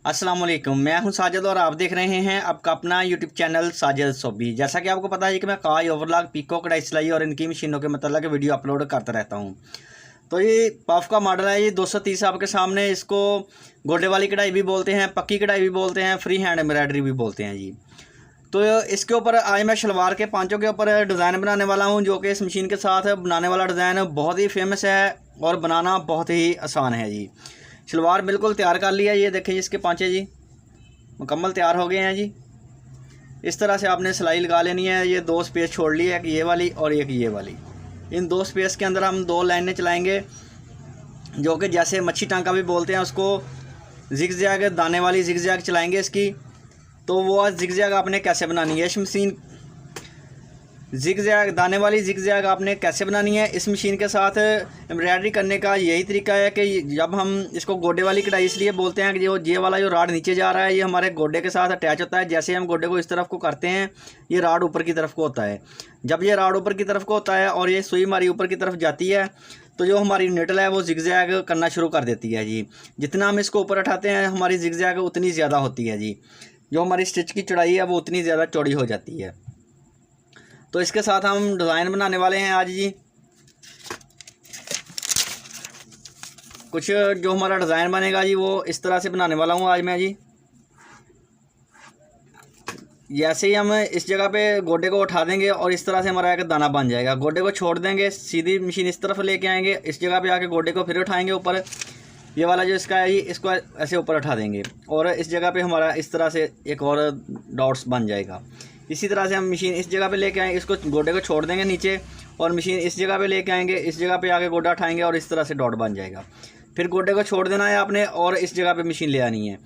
अस्सलाम वालेकुम, मैं हूं साजिद और आप देख रहे हैं आपका अपना यूट्यूब चैनल साजिद सोबी। जैसा कि आपको पता है कि मैं काई, ओवरलॉक, पीको, कढ़ाई सिलाई और इनकी मशीनों के मतलब वीडियो अपलोड करता रहता हूं। तो ये पफ का मॉडल है, ये 230 आपके सामने। इसको गोडे वाली कढ़ाई भी बोलते हैं, पक्की कढ़ाई भी बोलते हैं, फ्री हैंड एम्ब्रॉयडरी भी बोलते हैं जी। तो इसके ऊपर आज मैं शलवार के पांचों के ऊपर डिज़ाइन बनाने वाला हूँ, जो कि इस मशीन के साथ बनाने वाला डिज़ाइन बहुत ही फेमस है और बनाना बहुत ही आसान है जी। शलवार बिल्कुल तैयार कर लिया, ये देखें इसके पांचे जी मुकम्मल तैयार हो गए हैं जी। इस तरह से आपने सिलाई लगा लेनी है। ये दो स्पेस छोड़ ली है, एक ये वाली और एक ये वाली। इन दो स्पेस के अंदर हम दो लाइनें चलाएंगे, जो कि जैसे मच्छी टांका भी बोलते हैं उसको। जिग जैग दाने वाली जिग जैग चलाएंगे इसकी। तो वो जिग जैग आपने कैसे बनानी है इस मशीन, जिग जैग दाने वाली जिग जैग आपने कैसे बनानी है इस मशीन के साथ एम्ब्रॉयडरी करने का यही तरीका है कि जब हम इसको गोडे वाली कढ़ाई इसलिए बोलते हैं कि जो ये वाला जो राड नीचे जा रहा है ये हमारे गोडे के साथ अटैच होता है। जैसे हम गोडे को इस तरफ को करते हैं, ये राड ऊपर की तरफ को होता है। जब ये राड ऊपर की तरफ को होता है और ये सुई हमारी ऊपर की तरफ जाती है, तो जो हमारी निडल है वो जिग जैग करना शुरू कर देती है जी। जितना हम इसको ऊपर उठाते हैं हमारी जिग जैग उतनी ज़्यादा होती है जी। जो हमारी स्टिच की चौड़ाई है वो उतनी ज़्यादा चौड़ी हो जाती है। तो इसके साथ हम डिज़ाइन बनाने वाले हैं आज जी। कुछ जो हमारा डिज़ाइन बनेगा जी वो इस तरह से बनाने वाला हूँ आज मैं जी। जैसे ही हम इस जगह पे गोडे को उठा देंगे और इस तरह से हमारा एक दाना बन जाएगा। गोडे को छोड़ देंगे, सीधी मशीन इस तरफ लेके आएंगे, इस जगह पे आके गोडे को फिर उठाएंगे ऊपर। ये वाला जो इसका है इसको ऐसे ऊपर उठा देंगे और इस जगह पे हमारा इस तरह से एक और डॉट्स बन जाएगा। इसी तरह से हम मशीन इस जगह पे लेके आएंगे, इसको गोडे को छोड़ देंगे नीचे और मशीन इस जगह पे लेके आएंगे, इस जगह पे आके गोडा उठाएंगे और इस तरह से डॉट बन जाएगा। फिर गोडे को छोड़ देना है आपने और इस जगह पे मशीन ले आनी है।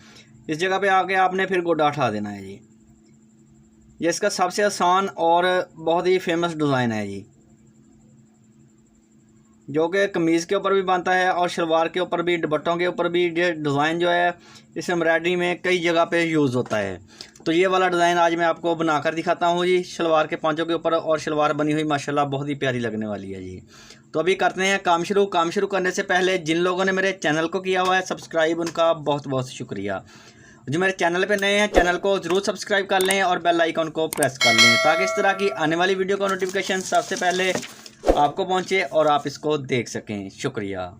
इस जगह पे आके आपने फिर गोडा उठा देना है जी। ये इसका सबसे आसान और बहुत ही फेमस डिज़ाइन है जी, जो कि कमीज़ के ऊपर भी बनता है और शलवार के ऊपर भी, दुपट्टों के ऊपर भी। ये डिज़ाइन जो है इस एम्ब्रॉयडरी में कई जगह पे यूज़ होता है। तो ये वाला डिज़ाइन आज मैं आपको बनाकर दिखाता हूँ जी शलवार के पांचों के ऊपर। और शलवार बनी हुई माशाल्लाह बहुत ही प्यारी लगने वाली है जी। तो अभी करते हैं काम शुरू। काम शुरू करने से पहले जिन लोगों ने मेरे चैनल को किया हुआ है सब्सक्राइब, उनका बहुत बहुत शुक्रिया। जो मेरे चैनल पे नए हैं चैनल को ज़रूर सब्सक्राइब कर लें और बेल आइकन को प्रेस कर लें, ताकि इस तरह की आने वाली वीडियो का नोटिफिकेशन सबसे पहले आपको पहुंचे और आप इसको देख सकें। शुक्रिया।